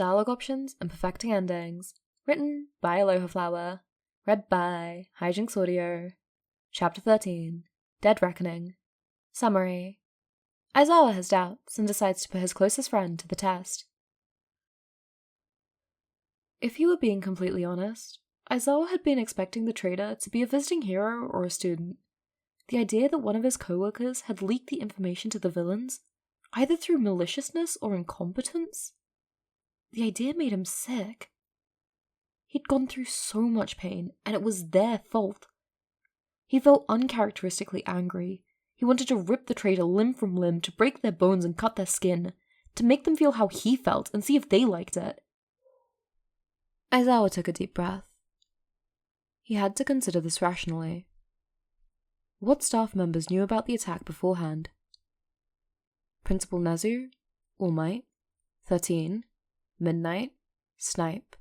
Dialogue options and perfecting endings. Written by Aloha Flower. Read by Hijinks Audio. Chapter 13. Dead Reckoning. Summary. Aizawa has doubts and decides to put his closest friend to the test. If you were being completely honest, Aizawa had been expecting the trader to be a visiting hero or a student. The idea that one of his co-workers had leaked the information to the villains, either through maliciousness or incompetence, the idea made him sick. He'd gone through so much pain, and it was their fault. He felt uncharacteristically angry. He wanted to rip the traitor limb from limb, to break their bones and cut their skin, to make them feel how he felt and see if they liked it. Aizawa took a deep breath. He had to consider this rationally. What staff members knew about the attack beforehand? Principal Nezu, All Might, 13, Midnight, Snipe,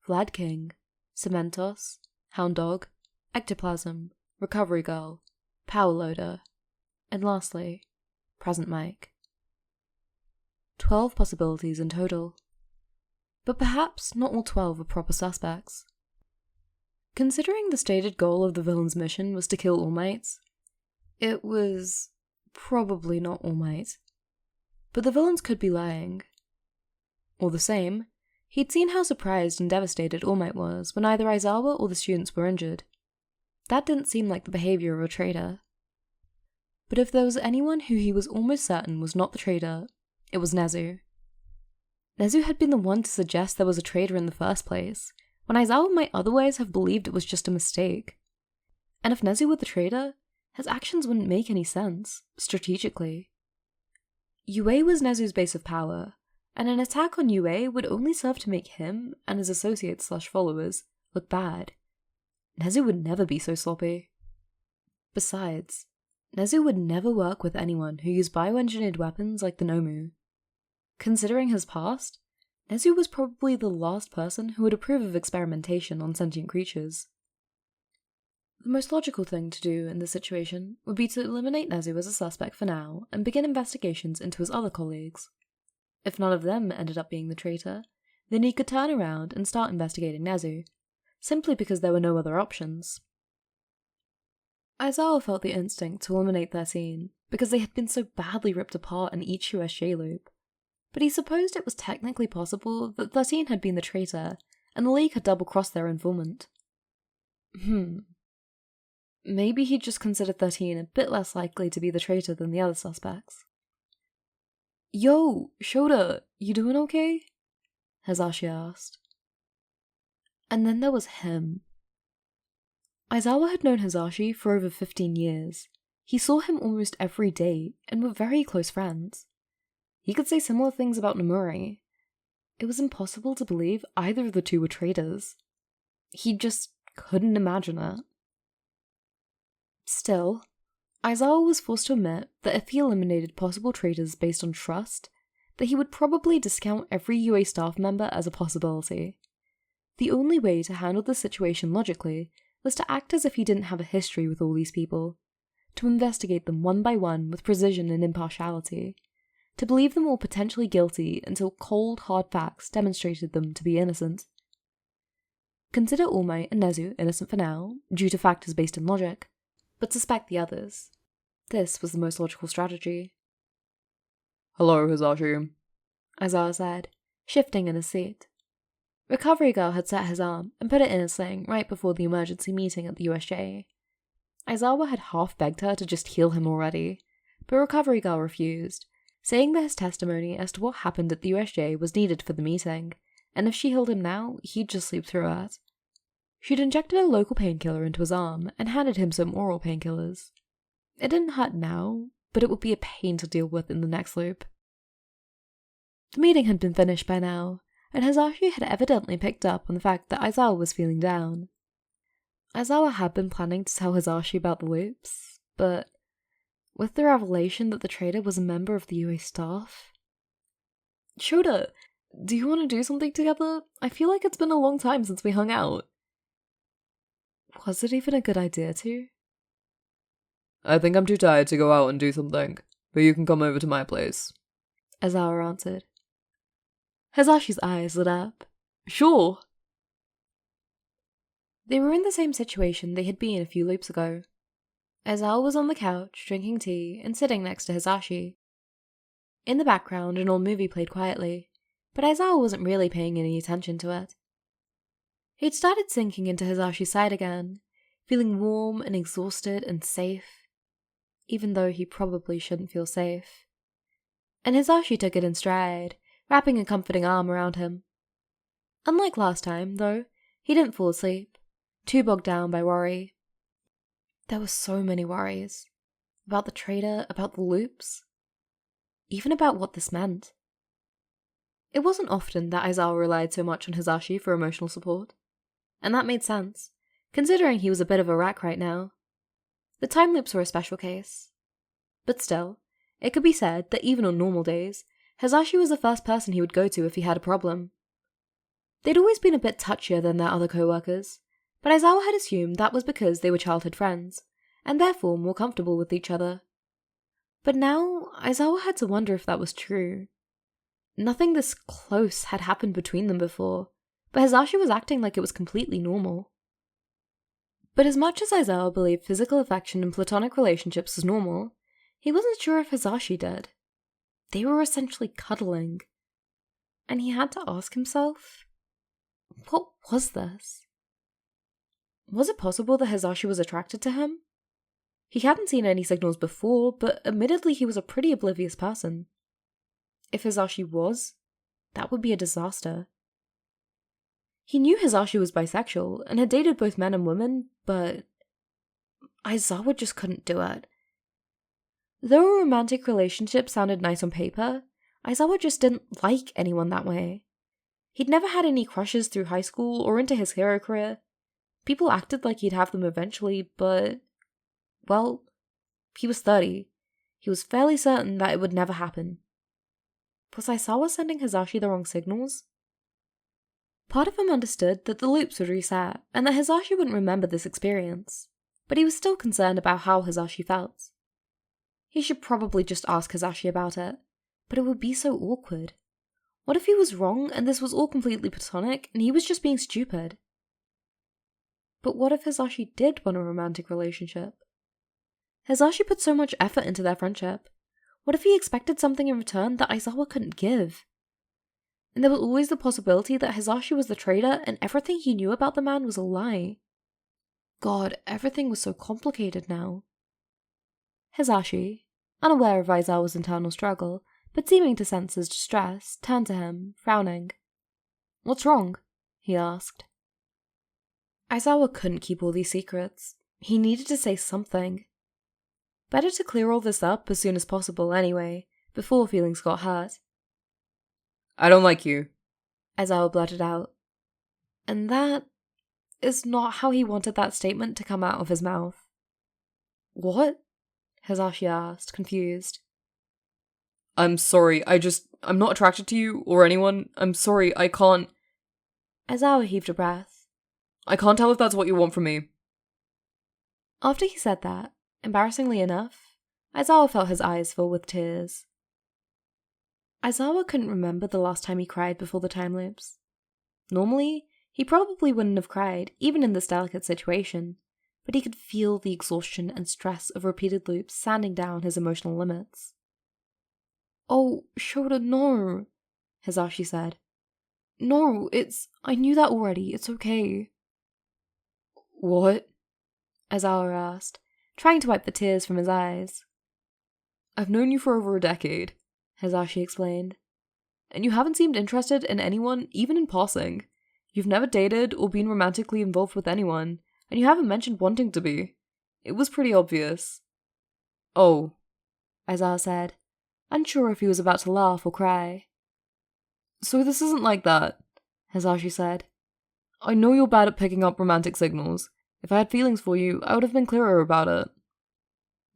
Vlad King, Cementos, Hound Dog, Ectoplasm, Recovery Girl, Power Loader, and lastly, Present Mike. 12 possibilities in total. But perhaps not all 12 were proper suspects. Considering the stated goal of the villain's mission was to kill All Mights, it was probably not All Might. But the villains could be lying. All the same, he'd seen how surprised and devastated All Might was when either Aizawa or the students were injured. That didn't seem like the behavior of a traitor. But if there was anyone who he was almost certain was not the traitor, it was Nezu. Nezu had been the one to suggest there was a traitor in the first place, when Aizawa might otherwise have believed it was just a mistake. And if Nezu were the traitor, his actions wouldn't make any sense, strategically. UA was Nezu's base of power, and an attack on UA would only serve to make him and his associates/followers look bad. Nezu would never be so sloppy. Besides, Nezu would never work with anyone who used bioengineered weapons like the Nomu. Considering his past, Nezu was probably the last person who would approve of experimentation on sentient creatures. The most logical thing to do in this situation would be to eliminate Nezu as a suspect for now and begin investigations into his other colleagues. If none of them ended up being the traitor, then he could turn around and start investigating Nezu, simply because there were no other options. Aizawa felt the instinct to eliminate 13 because they had been so badly ripped apart in each USJ loop, but he supposed it was technically possible that 13 had been the traitor and the League had double-crossed their informant. Maybe he'd just considered 13 a bit less likely to be the traitor than the other suspects. Yo, Shota, you doing okay? Hazashi asked. And then there was him. Aizawa had known Hazashi for over 15 years. He saw him almost every day and were very close friends. He could say similar things about Nomori. It was impossible to believe either of the two were traitors. He just couldn't imagine it. Still, Aizawa was forced to admit that if he eliminated possible traitors based on trust, that he would probably discount every UA staff member as a possibility. The only way to handle the situation logically was to act as if he didn't have a history with all these people, to investigate them one by one with precision and impartiality, to believe them all potentially guilty until cold, hard facts demonstrated them to be innocent. Consider All Might and Nezu innocent for now, due to factors based in logic, but suspect the others. This was the most logical strategy. Hello, Hazashi, Aizawa said, shifting in his seat. Recovery Girl had set his arm and put it in a sling right before the emergency meeting at the USJ. Aizawa had half begged her to just heal him already, but Recovery Girl refused, saying that his testimony as to what happened at the USJ was needed for the meeting, and if she healed him now, he'd just sleep through it. She'd injected a local painkiller into his arm and handed him some oral painkillers. It didn't hurt now, but it would be a pain to deal with in the next loop. The meeting had been finished by now, and Hazashi had evidently picked up on the fact that Aizawa was feeling down. Aizawa had been planning to tell Hazashi about the loops, but with the revelation that the traitor was a member of the UA staff... Shota, do you want to do something together? I feel like it's been a long time since we hung out. Was it even a good idea to? I think I'm too tired to go out and do something, but you can come over to my place, Aizawa answered. Hazashi's eyes lit up. Sure. They were in the same situation they had been a few loops ago. Aizawa was on the couch, drinking tea, and sitting next to Hisashi. In the background, an old movie played quietly, but Aizawa wasn't really paying any attention to it. He'd started sinking into Hisashi's side again, feeling warm and exhausted and safe, even though he probably shouldn't feel safe. And Hisashi took it in stride, wrapping a comforting arm around him. Unlike last time, though, he didn't fall asleep, too bogged down by worry. There were so many worries. About the trader, about the loops, even about what this meant. It wasn't often that Aizawa relied so much on Hisashi for emotional support, and that made sense, considering he was a bit of a wreck right now. The time loops were a special case. But still, it could be said that even on normal days, Hisashi was the first person he would go to if he had a problem. They'd always been a bit touchier than their other co-workers, but Aizawa had assumed that was because they were childhood friends, and therefore more comfortable with each other. But now, Aizawa had to wonder if that was true. Nothing this close had happened between them before, but Hisashi was acting like it was completely normal. But as much as Aizawa believed physical affection in platonic relationships was normal, he wasn't sure if Hisashi did. They were essentially cuddling. And he had to ask himself, what was this? Was it possible that Hisashi was attracted to him? He hadn't seen any signals before, but admittedly he was a pretty oblivious person. If Hisashi was, that would be a disaster. He knew Hisashi was bisexual and had dated both men and women, but Aizawa just couldn't do it. Though a romantic relationship sounded nice on paper, Aizawa just didn't like anyone that way. He'd never had any crushes through high school or into his hero career. People acted like he'd have them eventually, but, well, he was 30. He was fairly certain that it would never happen. Was Aizawa sending Hisashi the wrong signals? Part of him understood that the loops would reset, and that Hisashi wouldn't remember this experience, but he was still concerned about how Hisashi felt. He should probably just ask Hisashi about it, but it would be so awkward. What if he was wrong and this was all completely platonic and he was just being stupid? But what if Hisashi did want a romantic relationship? Hisashi put so much effort into their friendship. What if he expected something in return that Aizawa couldn't give? And there was always the possibility that Hisashi was the traitor and everything he knew about the man was a lie. God, everything was so complicated now. Hisashi, unaware of Aizawa's internal struggle, but seeming to sense his distress, turned to him, frowning. "What's wrong?" he asked. Aizawa couldn't keep all these secrets. He needed to say something. Better to clear all this up as soon as possible anyway, before feelings got hurt. "I don't like you," Aizawa blurted out. And that is not how he wanted that statement to come out of his mouth. "What?" Hisashi asked, confused. "I'm sorry, I'm not attracted to you or anyone. I'm sorry, I can't." Aizawa heaved a breath. "I can't tell if that's what you want from me." After he said that, embarrassingly enough, Aizawa felt his eyes fill with tears. Aizawa couldn't remember the last time he cried before the time loops. Normally, he probably wouldn't have cried, even in this delicate situation, but he could feel the exhaustion and stress of repeated loops sanding down his emotional limits. "Oh, Shota, no," Hisashi said. "No, I knew that already, it's okay." "What?" Aizawa asked, trying to wipe the tears from his eyes. "I've known you for over a decade," Hisashi explained, "and you haven't seemed interested in anyone, even in passing. You've never dated or been romantically involved with anyone, and you haven't mentioned wanting to be. It was pretty obvious." "Oh," Aizawa said, unsure if he was about to laugh or cry. "So this isn't like that," Hisashi said. "I know you're bad at picking up romantic signals. If I had feelings for you, I would have been clearer about it."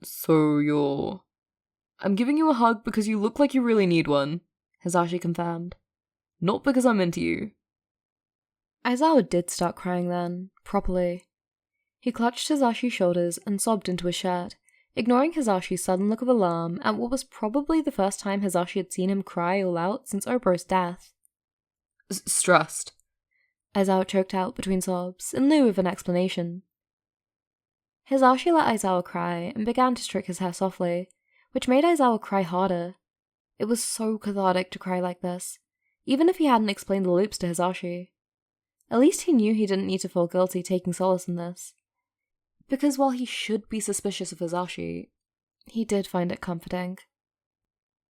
"So you're..." "I'm giving you a hug because you look like you really need one," Hisashi confirmed. "Not because I'm into you." Aizawa did start crying then, properly. He clutched Hisashi's shoulders and sobbed into his shirt, ignoring Hisashi's sudden look of alarm at what was probably the first time Hisashi had seen him cry all out since Oboro's death. Stressed. Aizawa choked out between sobs in lieu of an explanation. Hisashi let Aizawa cry and began to stroke his hair softly, which made Aizawa cry harder. It was so cathartic to cry like this, even if he hadn't explained the loops to Hisashi. At least he knew he didn't need to feel guilty taking solace in this. Because while he should be suspicious of Hisashi, he did find it comforting.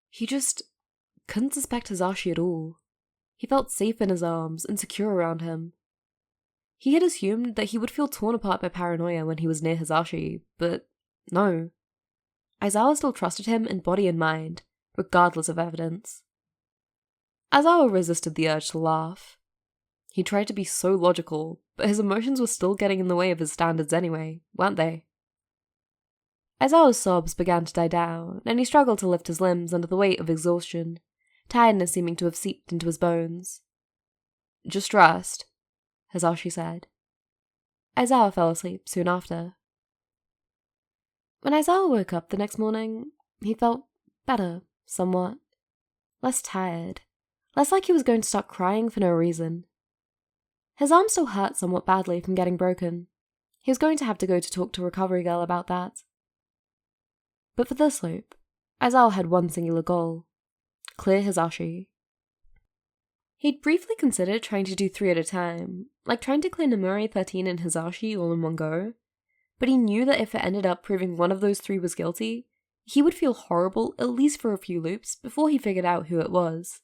He just couldn't suspect Hisashi at all. He felt safe in his arms and secure around him. He had assumed that he would feel torn apart by paranoia when he was near Hisashi, but no. Aizawa still trusted him in body and mind, regardless of evidence. Aizawa resisted the urge to laugh. He tried to be so logical, but his emotions were still getting in the way of his standards anyway, weren't they? Aizawa's sobs began to die down, and he struggled to lift his limbs under the weight of exhaustion, tiredness seeming to have seeped into his bones. Just rest, Hisashi said. Aizawa fell asleep soon after. When Aizawa woke up the next morning, he felt better, somewhat. Less tired, less like he was going to start crying for no reason. His arm still hurt somewhat badly from getting broken. He was going to have to go to talk to Recovery Girl about that. But for this loop, Aizawa had one singular goal: clear Hisashi. He'd briefly considered trying to do 3 at a time, like trying to clear Nomori, 13, and Hisashi all in one go, but he knew that if it ended up proving one of those 3 was guilty, he would feel horrible at least for a few loops before he figured out who it was.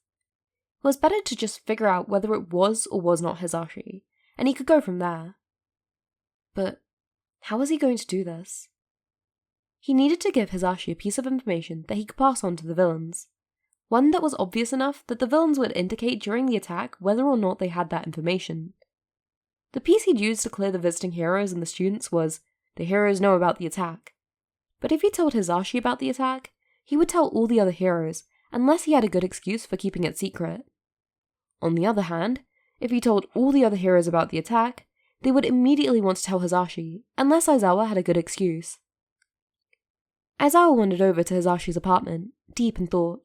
It was better to just figure out whether it was or was not Hisashi, and he could go from there. But how was he going to do this? He needed to give Hisashi a piece of information that he could pass on to the villains. One that was obvious enough that the villains would indicate during the attack whether or not they had that information. The piece he'd used to clear the visiting heroes and the students was, the heroes know about the attack. But if he told Hisashi about the attack, he would tell all the other heroes, unless he had a good excuse for keeping it secret. On the other hand, if he told all the other heroes about the attack, they would immediately want to tell Hisashi, unless Aizawa had a good excuse. Aizawa wandered over to Hisashi's apartment, deep in thought.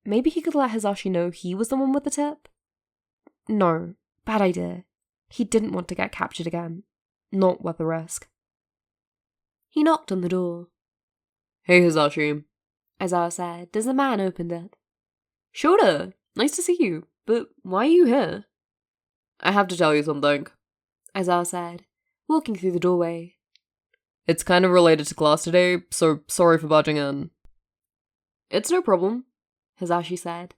Maybe he could let Hisashi know he was the one with the tip? No, bad idea. He didn't want to get captured again. Not worth the risk. He knocked on the door. Hey Hisashi, Aizawa said as the man opened it. Shota, nice to see you, but why are you here? I have to tell you something, Aizawa said, walking through the doorway. It's kind of related to class today, so sorry for barging in. It's no problem, Hisashi said,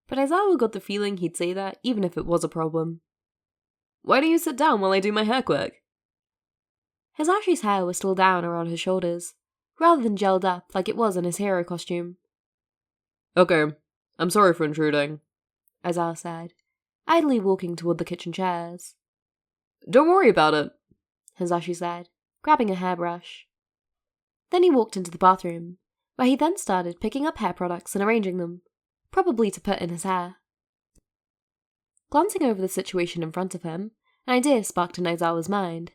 but Aizawa got the feeling he'd say that even if it was a problem. Why don't you sit down while I do my hair quick? Hisashi's hair was still down around his shoulders, rather than gelled up like it was in his hero costume. Okay, I'm sorry for intruding, Aizawa said, idly walking toward the kitchen chairs. Don't worry about it, Hisashi said, grabbing a hairbrush. Then he walked into the bathroom, where he then started picking up hair products and arranging them, probably to put in his hair. Glancing over the situation in front of him, an idea sparked in Aizawa's mind.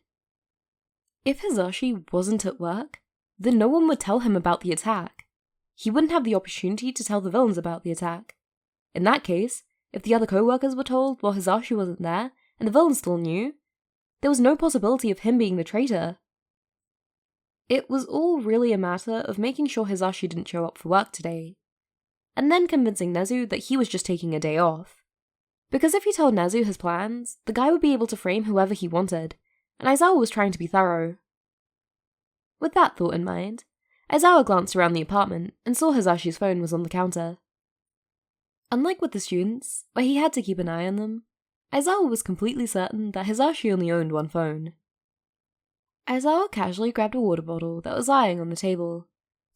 If Hisashi wasn't at work, then no one would tell him about the attack. He wouldn't have the opportunity to tell the villains about the attack. In that case, if the other co-workers were told while Hisashi wasn't there, and the villains still knew, there was no possibility of him being the traitor. It was all really a matter of making sure Hisashi didn't show up for work today, and then convincing Nezu that he was just taking a day off. Because if he told Nezu his plans, the guy would be able to frame whoever he wanted, and Aizawa was trying to be thorough. With that thought in mind, Aizawa glanced around the apartment and saw Hisashi's phone was on the counter. Unlike with the students, where he had to keep an eye on them, Aizawa was completely certain that Hisashi only owned one phone. Aizawa casually grabbed a water bottle that was lying on the table,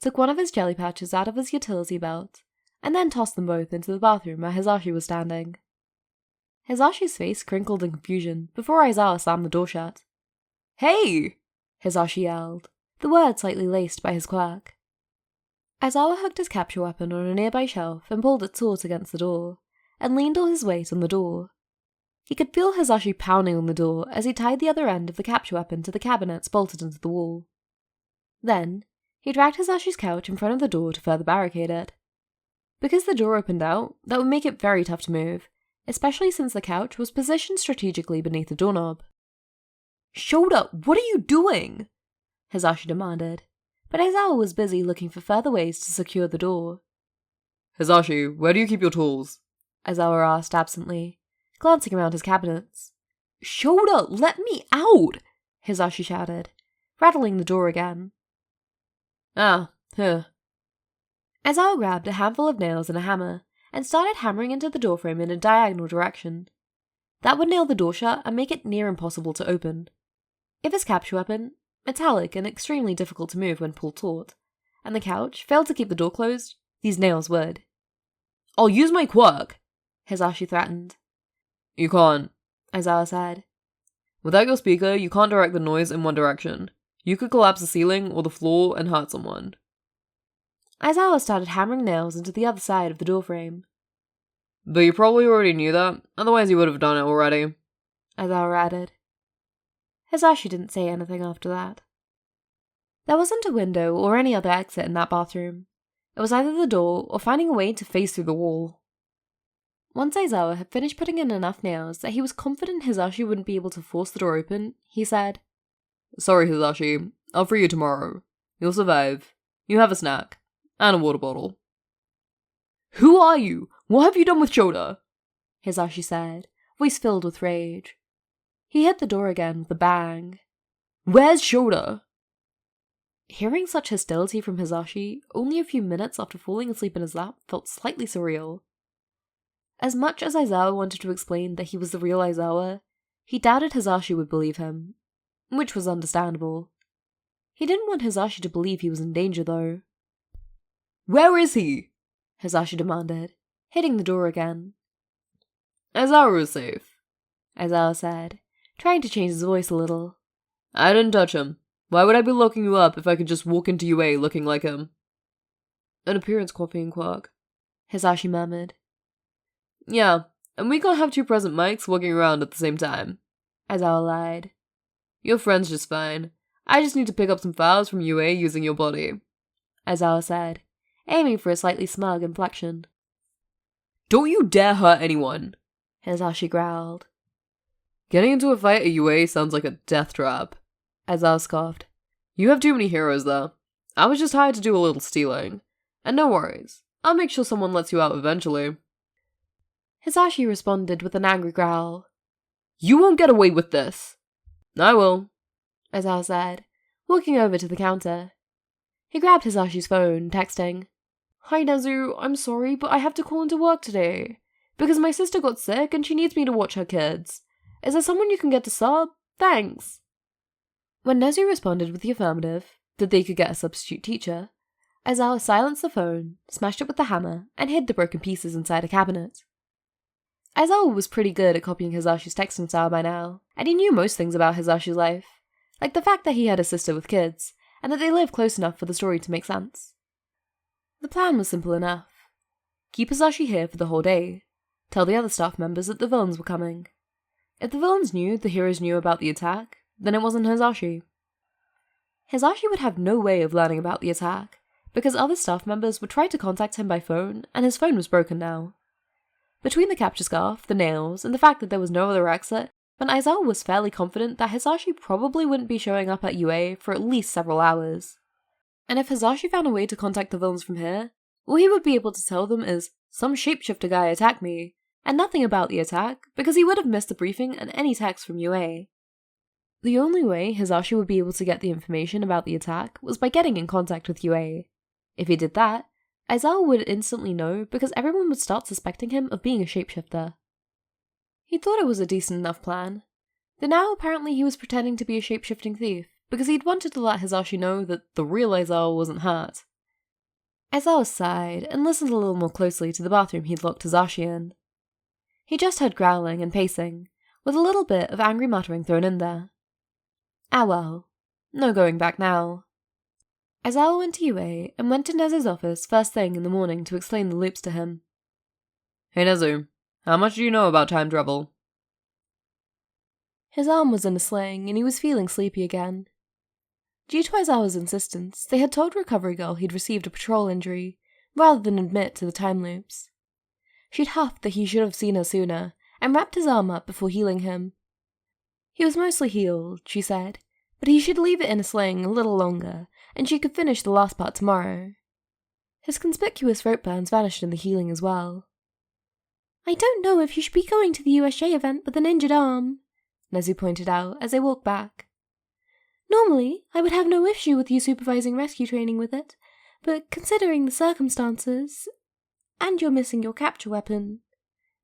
took one of his jelly pouches out of his utility belt, and then tossed them both into the bathroom where Hisashi was standing. Hisashi's face crinkled in confusion before Aizawa slammed the door shut. Hey! Hisashi yelled, the word slightly laced by his quirk. Aizawa hugged his capture weapon on a nearby shelf and pulled it taut against the door, and leaned all his weight on the door. He could feel Hisashi pounding on the door as he tied the other end of the capture weapon to the cabinets bolted into the wall. Then, he dragged Hisashi's couch in front of the door to further barricade it. Because the door opened out, that would make it very tough to move, especially since the couch was positioned strategically beneath the doorknob. "Shoda, what are you doing?" Hisashi demanded, but Aizawa was busy looking for further ways to secure the door. "Hisashi, where do you keep your tools?" Aizawa asked absently, glancing around his cabinets. "Shoda, let me out!" Hisashi shouted, rattling the door again. Here. Aizawa grabbed a handful of nails and a hammer, and started hammering into the doorframe in a diagonal direction. That would nail the door shut and make it near impossible to open. If his capture weapon, metallic and extremely difficult to move when pulled taut, and the couch failed to keep the door closed, these nails would. "I'll use my quirk," Hisashi threatened. "You can't," Aizawa said. "Without your speaker, you can't direct the noise in one direction. You could collapse the ceiling or the floor and hurt someone." Aizawa started hammering nails into the other side of the doorframe. "But you probably already knew that, otherwise you would have done it already," Aizawa added. Hisashi didn't say anything after that. There wasn't a window or any other exit in that bathroom. It was either the door or finding a way to phase through the wall. Once Aizawa had finished putting in enough nails that he was confident Hisashi wouldn't be able to force the door open, he said, "Sorry, Hisashi. I'll free you tomorrow. You'll survive. You have a snack. And a water bottle." "Who are you? What have you done with Shoda?" Hisashi said, voice filled with rage. He hit the door again with a bang. "Where's Shoda?" Hearing such hostility from Hisashi only a few minutes after falling asleep in his lap felt slightly surreal. As much as Aizawa wanted to explain that he was the real Aizawa, he doubted Hisashi would believe him, which was understandable. He didn't want Hisashi to believe he was in danger, though. "Where is he?" Hisashi demanded, hitting the door again. "Aizawa is safe," Aizawa said, trying to change his voice a little. "I didn't touch him. Why would I be locking you up if I could just walk into UA looking like him?" "An appearance copying quirk," Hisashi murmured. "Yeah, and we can't have two present mics walking around at the same time," Aizawa lied. "Your friend's just fine. I just need to pick up some files from UA using your body," Aizawa said, aiming for a slightly smug inflection. "Don't you dare hurt anyone," Hisashi growled. "Getting into a fight at UA sounds like a death trap," Aizawa scoffed. "You have too many heroes there. I was just hired to do a little stealing. And no worries, I'll make sure someone lets you out eventually." Hisashi responded with an angry growl. "You won't get away with this." "I will," Aizawa said, walking over to the counter. He grabbed Hisashi's phone, texting, "Hi Nezu, I'm sorry, but I have to call into work today. Because my sister got sick and she needs me to watch her kids. Is there someone you can get to sub? Thanks." When Nezu responded with the affirmative, that they could get a substitute teacher, Aizawa silenced the phone, smashed it with the hammer, and hid the broken pieces inside a cabinet. Aizawa was pretty good at copying Hisashi's texting style by now, and he knew most things about Hisashi's life, like the fact that he had a sister with kids, and that they lived close enough for the story to make sense. The plan was simple enough. Keep Hisashi here for the whole day. Tell the other staff members that the villains were coming. If the villains knew the heroes knew about the attack, then it wasn't Hisashi. Hisashi would have no way of learning about the attack, because other staff members would try to contact him by phone, and his phone was broken now. Between the capture scarf, the nails, and the fact that there was no other exit, then Aizawa was fairly confident that Hisashi probably wouldn't be showing up at UA for at least several hours. And if Hisashi found a way to contact the villains from here, all he would be able to tell them is, "Some shapeshifter guy attacked me," and nothing about the attack, because he would have missed the briefing and any text from UA. The only way Hisashi would be able to get the information about the attack was by getting in contact with UA. If he did that, Aizawa would instantly know because everyone would start suspecting him of being a shapeshifter. He thought it was a decent enough plan. Then now apparently he was pretending to be a shapeshifting thief because he'd wanted to let Hisashi know that the real Aizawa wasn't hurt. Aizawa sighed and listened a little more closely to the bathroom he'd locked Hisashi in. He just heard growling and pacing, with a little bit of angry muttering thrown in there. Ah well, no going back now. Aizawa went to UA and went to Nezu's office first thing in the morning to explain the loops to him. "Hey Nezu, how much do you know about time travel?" His arm was in a sling and he was feeling sleepy again. Due to Aizawa's insistence, they had told Recovery Girl he'd received a patrol injury, rather than admit to the time loops. She'd huffed that he should have seen her sooner, and wrapped his arm up before healing him. He was mostly healed, she said, but he should leave it in a sling a little longer, and she could finish the last part tomorrow. His conspicuous rope burns vanished in the healing as well. I don't know if you should be going to the USJ event with an injured arm, Nezu pointed out as they walked back. Normally, I would have no issue with you supervising rescue training with it, but considering the circumstances, and you're missing your capture weapon,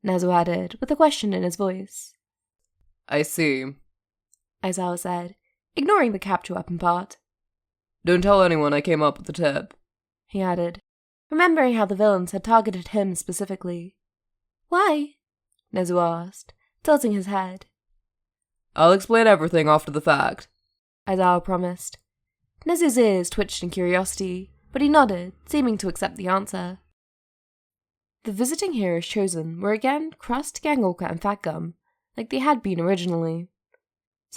Nezu added, with a question in his voice. I see, Aizawa said, ignoring the capture weapon part. Don't tell anyone I came up with the tip, he added, remembering how the villains had targeted him specifically. Why? Nezu asked, tilting his head. I'll explain everything after the fact, Aizawa promised. Nezu's ears twitched in curiosity, but he nodded, seeming to accept the answer. The visiting heroes chosen were again Crust, Gangoka, and Fat Gum, like they had been originally.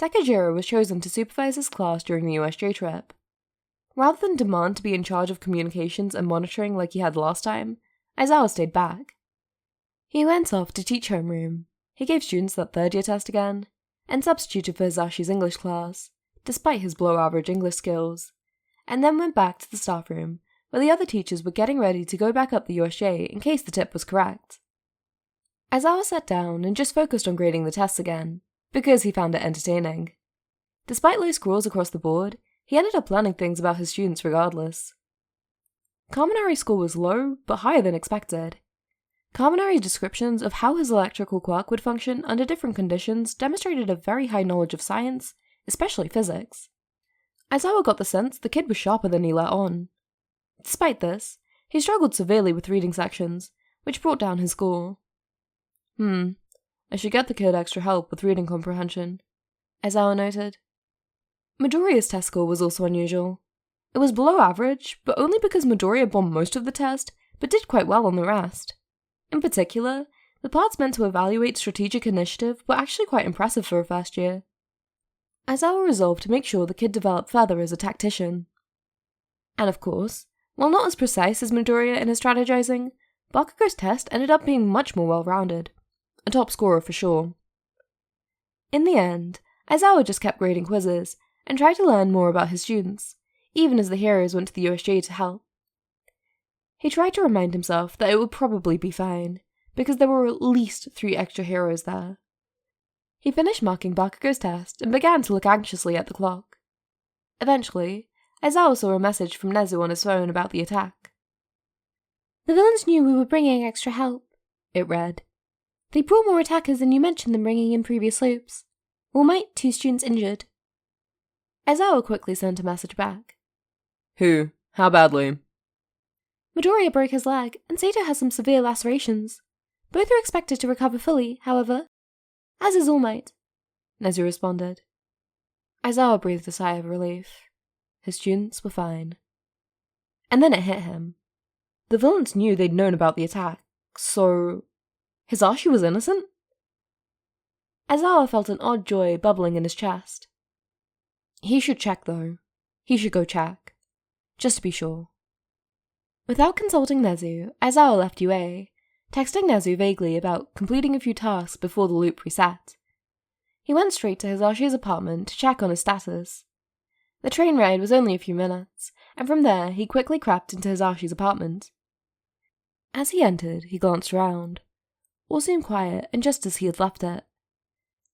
Sakajiro was chosen to supervise his class during the USJ trip. Rather than demand to be in charge of communications and monitoring like he had last time, Aizawa stayed back. He went off to teach homeroom. He gave students that third-year test again, and substituted for Hisashi's English class, despite his below-average English skills, and then went back to the staff room, where the other teachers were getting ready to go back up the USJ in case the tip was correct. Aizawa sat down and just focused on grading the tests again, because he found it entertaining. Despite low scores across the board, he ended up learning things about his students regardless. Kaminari's score was low, but higher than expected. Kaminari's descriptions of how his electrical quirk would function under different conditions demonstrated a very high knowledge of science, especially physics. Aizawa got the sense the kid was sharper than he let on. Despite this, he struggled severely with reading sections, which brought down his score. I should get the kid extra help with reading comprehension, Aizawa noted. Midoriya's test score was also unusual. It was below average, but only because Midoriya bombed most of the test, but did quite well on the rest. In particular, the parts meant to evaluate strategic initiative were actually quite impressive for a first year. Aizawa resolved to make sure the kid developed further as a tactician. And of course, while not as precise as Midoriya in his strategizing, Bakugo's test ended up being much more well-rounded. A top scorer for sure. In the end, Aizawa just kept grading quizzes, and tried to learn more about his students, even as the heroes went to the USJ to help. He tried to remind himself that it would probably be fine, because there were at least 3 extra heroes there. He finished marking Bakugo's test and began to look anxiously at the clock. Eventually, Aizawa saw a message from Nezu on his phone about the attack. The villains knew we were bringing extra help, it read. They brought more attackers than you mentioned them bringing in previous loops. All Might, 2 students injured. Aizawa quickly sent a message back. Who? How badly? Midoriya broke his leg, and Sato has some severe lacerations. Both are expected to recover fully, however. As is All Might, Nezu responded. Aizawa breathed a sigh of relief. His students were fine. And then it hit him. The villains knew they'd known about the attack, so Hisashi was innocent? Aizawa felt an odd joy bubbling in his chest. He should check, though. He should go check. Just to be sure. Without consulting Nezu, Aizawa left UA, texting Nezu vaguely about completing a few tasks before the loop reset. He went straight to Hisashi's apartment to check on his status. The train ride was only a few minutes, and from there he quickly crept into Hisashi's apartment. As he entered, he glanced around. All seemed quiet and just as he had left it.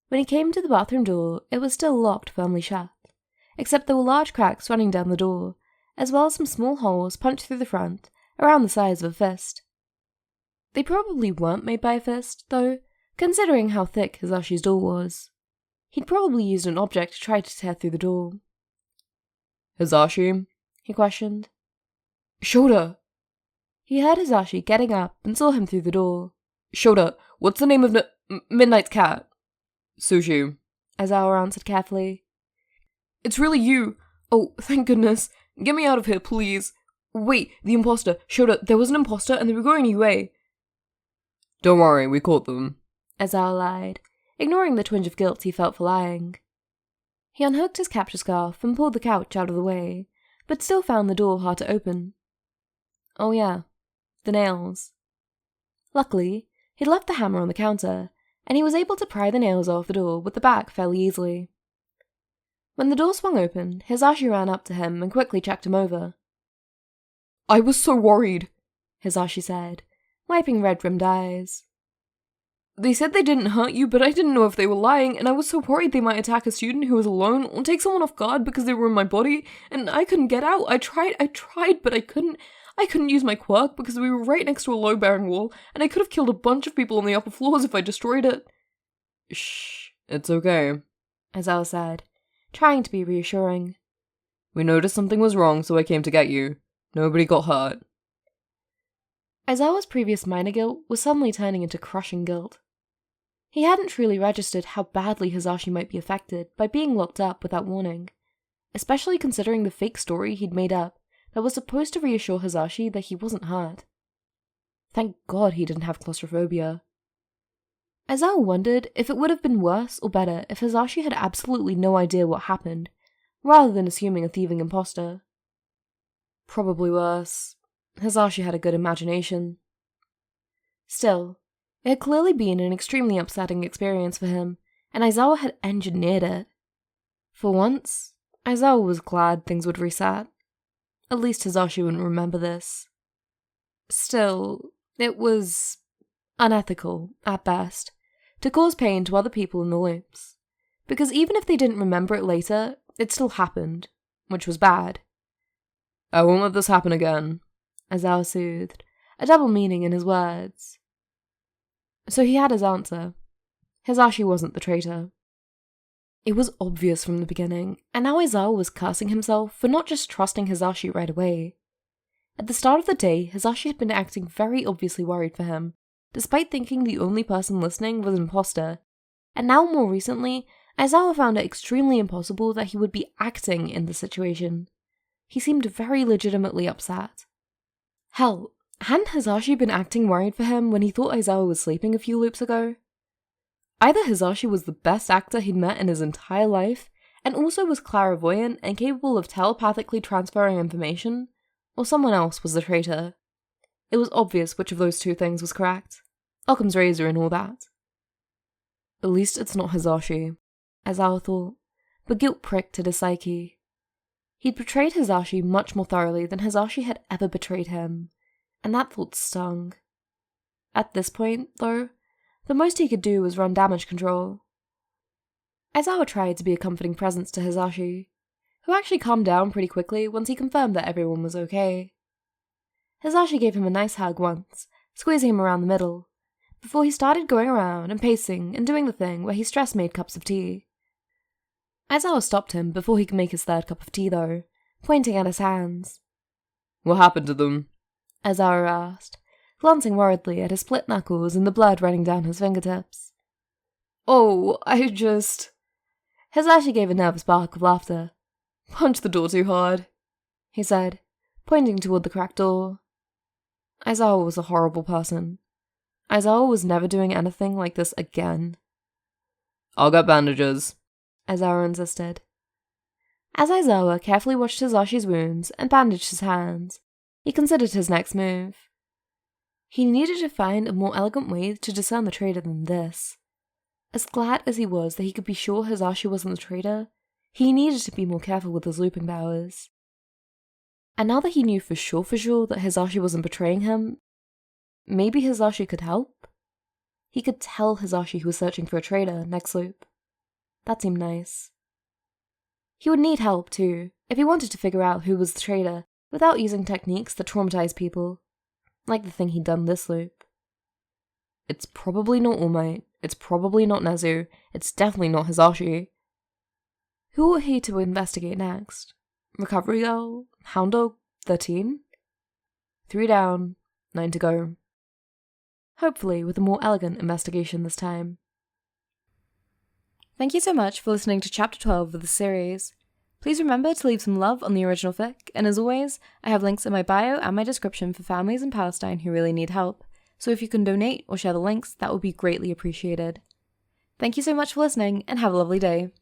When he came to the bathroom door, it was still locked firmly shut, except there were large cracks running down the door, as well as some small holes punched through the front, around the size of a fist. They probably weren't made by a fist, though, considering how thick Hisashi's door was. He'd probably used an object to try to tear through the door. Hisashi? He questioned. Shota! He heard Hisashi getting up and saw him through the door. Shota, what's the name of Midnight's cat? Sushi, Aizawa answered carefully. It's really you! Oh, thank goodness! Get me out of here, please! Wait, the imposter! Shota, there was an imposter and they were going away! Don't worry, we caught them, Aizawa lied, ignoring the twinge of guilt he felt for lying. He unhooked his capture scarf and pulled the couch out of the way, but still found the door hard to open. Oh yeah, the nails. Luckily, he'd left the hammer on the counter, and he was able to pry the nails off the door with the back fairly easily. When the door swung open, Hisashi ran up to him and quickly checked him over. "I was so worried," Hisashi said, wiping red-rimmed eyes. "They said they didn't hurt you, but I didn't know if they were lying, and I was so worried they might attack a student who was alone or take someone off guard because they were in my body, and I couldn't get out. I tried, but I couldn't use my quirk because we were right next to a low barren wall, and I could have killed a bunch of people on the upper floors if I destroyed it." "Shh, it's okay," Aizawa said, trying to be reassuring. "We noticed something was wrong, so I came to get you. Nobody got hurt." Aizawa's previous minor guilt was suddenly turning into crushing guilt. He hadn't truly registered how badly Hisashi might be affected by being locked up without warning, especially considering the fake story he'd made up that was supposed to reassure Hisashi that he wasn't hurt. Thank God he didn't have claustrophobia. Aizawa wondered if it would have been worse or better if Hisashi had absolutely no idea what happened, rather than assuming a thieving imposter. Probably worse. Hisashi had a good imagination. Still, it had clearly been an extremely upsetting experience for him, and Aizawa had engineered it. For once, Aizawa was glad things would reset. At least Hisashi wouldn't remember this. Still, it was unethical, at best, to cause pain to other people in the loops, because even if they didn't remember it later, it still happened, which was bad. "I won't let this happen again," Aizawa soothed, a double meaning in his words. So he had his answer. Hisashi wasn't the traitor. It was obvious from the beginning, and now Aizawa was cursing himself for not just trusting Hisashi right away. At the start of the day, Hisashi had been acting very obviously worried for him, despite thinking the only person listening was an imposter, and now more recently, Aizawa found it extremely impossible that he would be acting in the situation. He seemed very legitimately upset. Hell, hadn't Hisashi been acting worried for him when he thought Aizawa was sleeping a few loops ago? Either Hisashi was the best actor he'd met in his entire life, and also was clairvoyant and capable of telepathically transferring information, or someone else was the traitor. It was obvious which of those two things was correct. Occam's razor and all that. At least it's not Hisashi, Aizawa thought, but guilt pricked at his psyche. He'd betrayed Hisashi much more thoroughly than Hisashi had ever betrayed him, and that thought stung. At this point, though, the most he could do was run damage control. Aizawa tried to be a comforting presence to Hisashi, who actually calmed down pretty quickly once he confirmed that everyone was okay. Hisashi gave him a nice hug once, squeezing him around the middle, before he started going around and pacing and doing the thing where he stress-made cups of tea. Aizawa stopped him before he could make his third cup of tea, though, pointing at his hands. "What happened to them?" Aizawa asked, glancing worriedly at his split knuckles and the blood running down his fingertips. "Oh, I just..." Hisashi gave a nervous bark of laughter. "Punched the door too hard," he said, pointing toward the cracked door. Aizawa was a horrible person. Aizawa was never doing anything like this again. "I'll get bandages," Aizawa insisted. As Aizawa carefully washed Hisashi's wounds and bandaged his hands, he considered his next move. He needed to find a more elegant way to discern the traitor than this. As glad as he was that he could be sure Hisashi wasn't the traitor, he needed to be more careful with his looping powers. And now that he knew for sure that Hisashi wasn't betraying him, maybe Hisashi could help? He could tell Hisashi he was searching for a traitor next loop. That seemed nice. He would need help, too, if he wanted to figure out who was the traitor without using techniques that traumatize people, like the thing he'd done this loop. It's probably not All Might, it's probably not Nezu, it's definitely not Hisashi. Who ought he to investigate next? Recovery Girl? Hound Dog? 13? 3 down, 9 to go. Hopefully with a more elegant investigation this time. Thank you so much for listening to Chapter 12 of the series. Please remember to leave some love on the original fic, and as always, I have links in my bio and my description for families in Palestine who really need help, so if you can donate or share the links, that would be greatly appreciated. Thank you so much for listening, and have a lovely day.